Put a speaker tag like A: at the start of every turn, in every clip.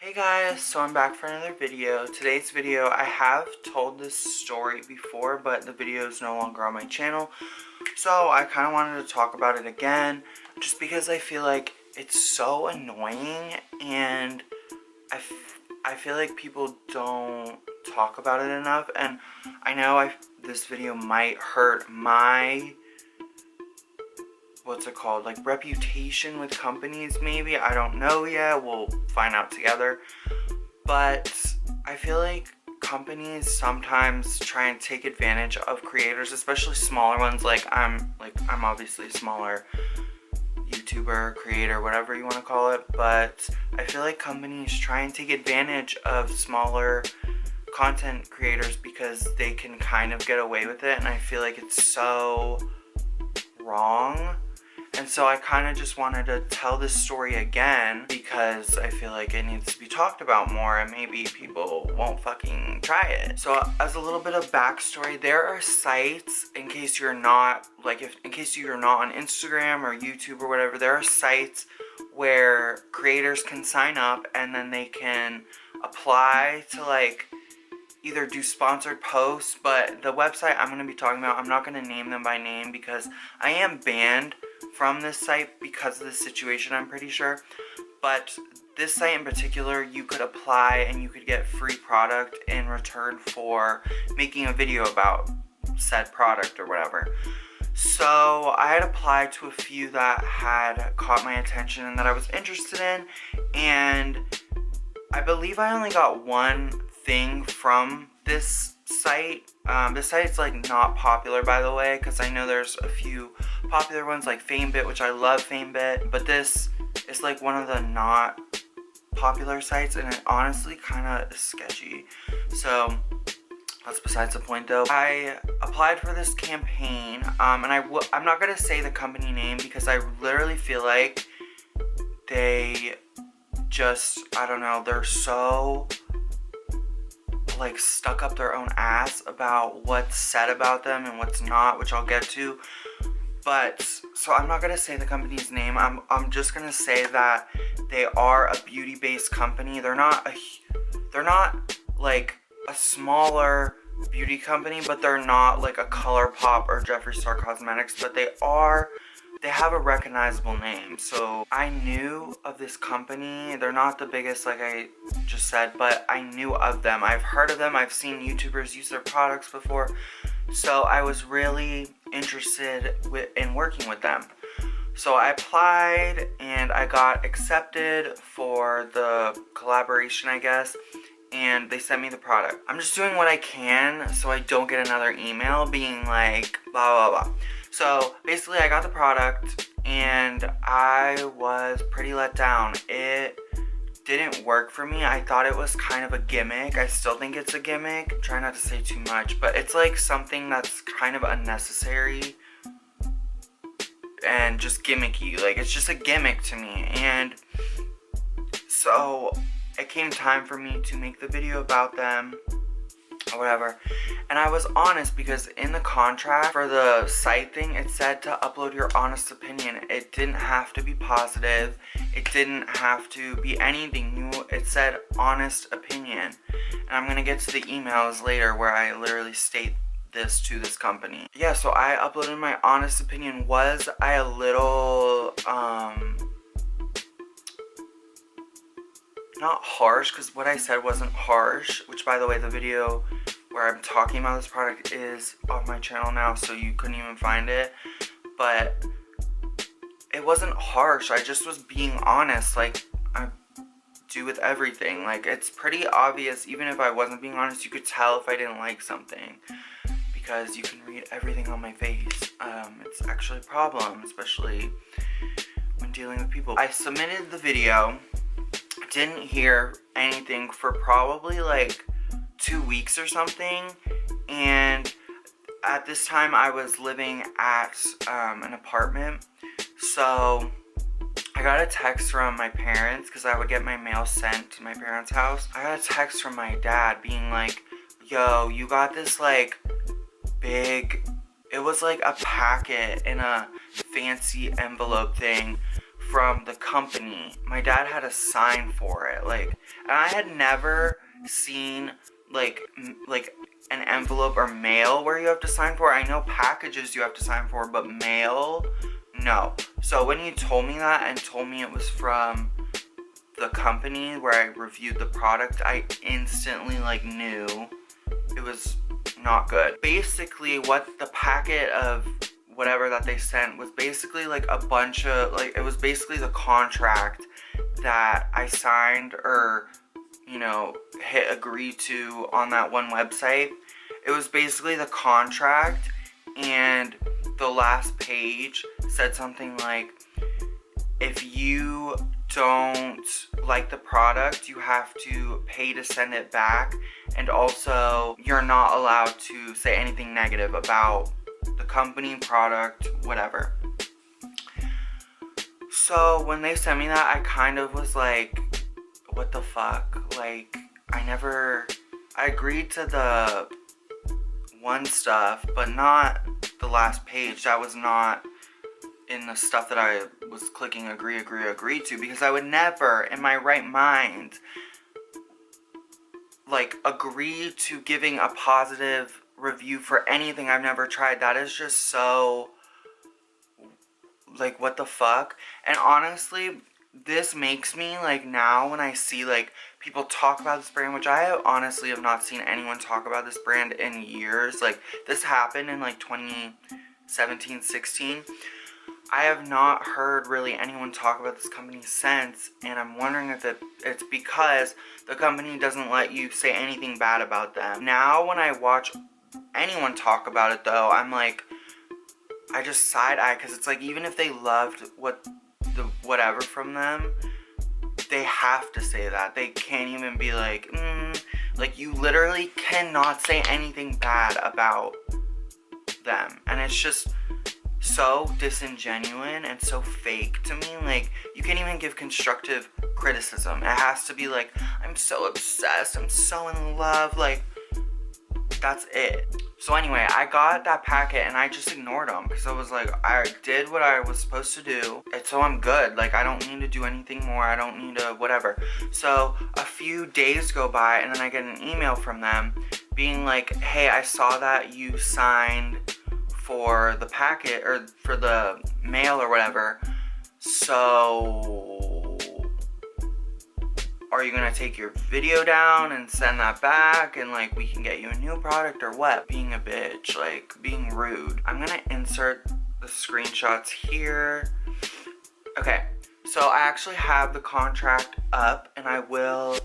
A: Hey guys, so I'm back for another video. Today's video, I have told this story before, but the video is no longer on my channel. So I kind of wanted to talk about it again, just because I feel like it's so annoying and I feel like people don't talk about it enough. And I know this video might hurt my like reputation with companies, maybe. I don't know yet. We'll find out together. But I feel like companies sometimes try and take advantage of creators, especially smaller ones. I'm obviously a smaller YouTuber, creator, whatever you want to call it, but I feel like companies try and take advantage of smaller content creators because they can kind of get away with it, and I feel like it's so wrong. And so I kind of just wanted to tell this story again because I feel like it needs to be talked about more and maybe people won't fucking try it. So as a little bit of backstory, there are sites, in case you're not, in case you're not on Instagram or YouTube or whatever, there are sites where creators can sign up and then they can apply to either do sponsored posts, but the website I'm going to be talking about, I'm not going to name them by name because I am banned from this site because of this situation, I'm pretty sure. But this site in particular, you could apply and you could get free product in return for making a video about said product or whatever. So I had applied to a few that had caught my attention and that I was interested in, and I believe I only got one thing from this site. This site's not popular, by the way, because I know there's a few popular ones like FameBit, which I love FameBit, but this is one of the not popular sites, and it honestly kind of is sketchy. So that's besides the point, though. I applied for this campaign, and I'm not gonna say the company name because I literally feel like they just, I don't know, they're so stuck up their own ass about what's said about them and what's not, which I'll get to. But so I'm not gonna say the company's name. I'm just gonna say that they are a beauty-based company. They're not like a smaller beauty company, but they're not like a ColourPop or Jeffree Star Cosmetics, but they have a recognizable name. So I knew of this company. They're not the biggest, like I just said, but I knew of them. I've heard of them. I've seen YouTubers use their products before. So I was really interested in working with them. So I applied and I got accepted for the collaboration, I guess, and they sent me the product. I'm just doing what I can so I don't get another email being like blah blah blah. So basically I got the product and I was pretty let down. It didn't work for me. I thought it was kind of a gimmick. I still think it's a gimmick. I'm trying not to say too much, but it's something that's kind of unnecessary and just gimmicky. It's just a gimmick to me. And so it came time for me to make the video about them or whatever, and I was honest because in the contract for the site thing, it said to upload your honest opinion. It didn't have to be positive, it didn't have to be anything new, it said honest opinion. And I'm gonna get to the emails later where I literally state this to this company. Yeah, so I uploaded my honest opinion. Was I a little not harsh, because what I said wasn't harsh, which by the way, the video where I'm talking about this product is off my channel now, so you couldn't even find it. But it wasn't harsh, I just was being honest, like I do with everything. It's pretty obvious, even if I wasn't being honest, you could tell if I didn't like something, because you can read everything on my face. It's actually a problem, especially when dealing with people. I submitted the video, didn't hear anything for probably 2 weeks or something, and at this time I was living at an apartment, so I got a text from my parents because I would get my mail sent to my parents' house. I got a text from my dad being like, yo, you got this big, it was a packet in a fancy envelope thing from the company. My dad had a sign for it, like, and I had never seen like an envelope or mail where you have to sign for. I know packages you have to sign for, but mail, no. So when he told me that and told me it was from the company where I reviewed the product, I instantly like knew it was not good. Basically, what the packet of whatever that they sent was basically like a bunch of, like, it was basically the contract that I signed or, you know, hit agree to on that one website. It was basically the contract, and the last page said something like, if you don't like the product, you have to pay to send it back, and also you're not allowed to say anything negative about the company, product, whatever. So when they sent me that, I kind of was like, what the fuck? Like, I agreed to the one stuff, but not the last page. That was not in the stuff that I was clicking agree to, because I would never in my right mind like agree to giving a positive review for anything I've never tried. That is just so, like, what the fuck? And honestly, this makes me, like, now when I see, like, people talk about this brand, which I honestly have not seen anyone talk about this brand in years. Like, this happened in, like, 2017, 16. I have not heard really anyone talk about this company since, and I'm wondering if it's because the company doesn't let you say anything bad about them. Now, when I watch anyone talk about it, though, I'm like, I just side-eye, because it's like, even if they loved whatever from them, they have to say that. They can't even be like, like, you literally cannot say anything bad about them, and it's just so disingenuous and so fake to me. Like, you can't even give constructive criticism. It has to be like, I'm so obsessed, I'm so in love, like, that's it. So anyway, I got that packet and I just ignored them, because I was like, I did what I was supposed to do, and so I'm good. Like, I don't need to do anything more, I don't need to whatever. So a few days go by, and then I get an email from them being like, hey, I saw that you signed for the packet, or for the mail or whatever, so are you gonna take your video down and send that back, and like, we can get you a new product, or what? Being a bitch, like, being rude. I'm gonna insert the screenshots here. Okay, so I actually have the contract up, and I will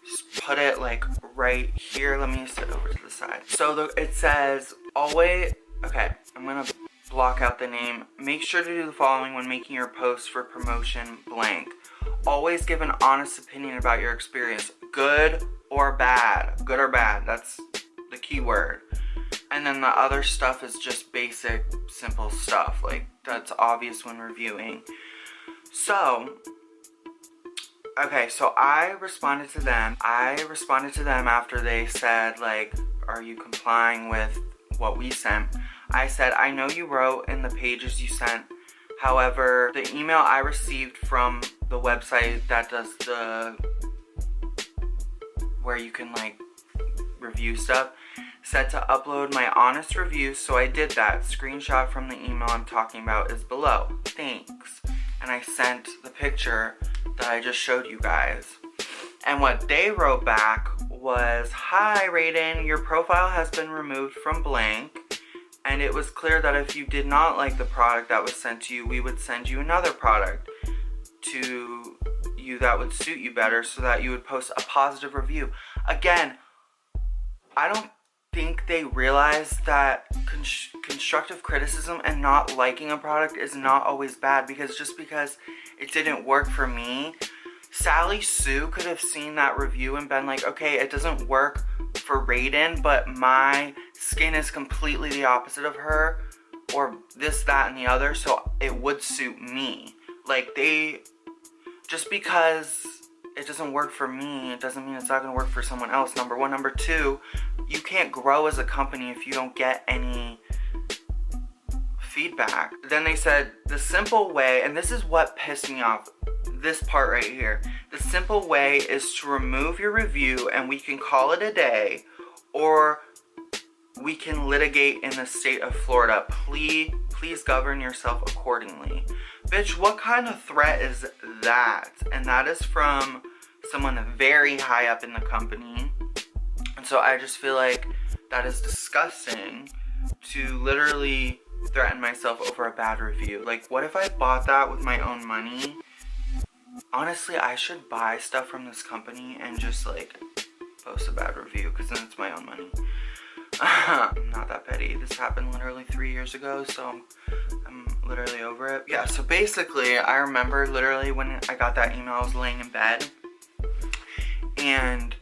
A: just put it like right here. Let me sit over to the side. So it says, always, okay, I'm gonna block out the name. Make sure to do the following when making your post for promotion blank. Always give an honest opinion about your experience, good or bad. Good or bad, that's the key word. And then the other stuff is just basic, simple stuff, like, that's obvious when reviewing. So, okay, so I responded to them after they said, like, are you complying with what we sent? I said, I know you wrote in the pages you sent. However, the email I received from the website that does where you can, like, review stuff, said to upload my honest review, so I did that. Screenshot from the email I'm talking about is below. Thanks. And I sent the picture that I just showed you guys. And what they wrote back was, hi Raiden, your profile has been removed from blank, and it was clear that if you did not like the product that was sent to you, we would send you another product to you that would suit you better, so that you would post a positive review. Again, I don't think they realize that constructive criticism and not liking a product is not always bad, because just because it didn't work for me, Sally Sue could have seen that review and been like, okay, it doesn't work for Raiden, but my skin is completely the opposite of her, or this, that, and the other, so it would suit me. Like, just because it doesn't work for me, it doesn't mean it's not going to work for someone else, number one. Number two, you can't grow as a company if you don't get any feedback. Then they said the simple way, and this is what pissed me off, this part right here. The simple way is to remove your review and we can call it a day, or we can litigate in the state of Florida. Please govern yourself accordingly. Bitch, what kind of threat is that? And that is from someone very high up in the company. And so I just feel like that is disgusting to literally threaten myself over a bad review. Like, what if I bought that with my own money? Honestly, I should buy stuff from this company and just like post a bad review, because then it's my own money. I'm not that petty. This happened literally 3 years ago, so I'm literally over it. Yeah, so basically, I remember literally when I got that email, I was laying in bed and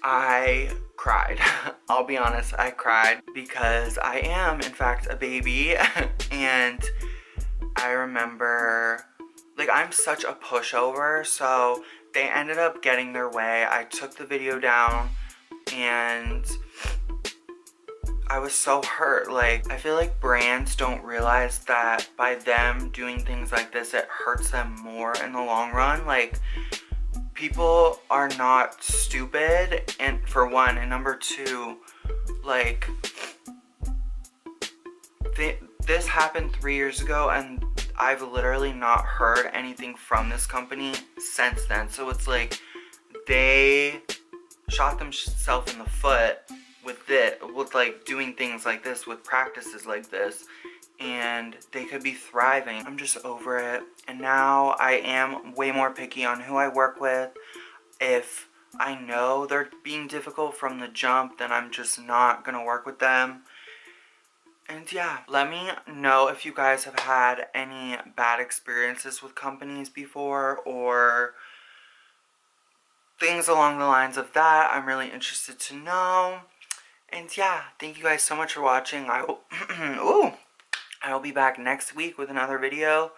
A: I cried. I'll be honest, I cried because I am, in fact, a baby. And I remember, like, I'm such a pushover, so they ended up getting their way. I took the video down and I was so hurt. Like, I feel like brands don't realize that by them doing things like this, it hurts them more in the long run. Like, people are not stupid, and for one, and number two, like, this happened 3 years ago, and I've literally not heard anything from this company since then. So it's like they shot themselves in the foot with like doing things like this, with practices like this, and they could be thriving. I'm just over it. And now I am way more picky on who I work with. If I know they're being difficult from the jump, then I'm just not gonna work with them. And yeah, let me know if you guys have had any bad experiences with companies before, or things along the lines of that. I'm really interested to know. And yeah, thank you guys so much for watching. I will be back next week with another video.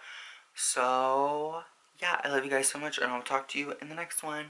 A: So yeah, I love you guys so much, and I'll talk to you in the next one.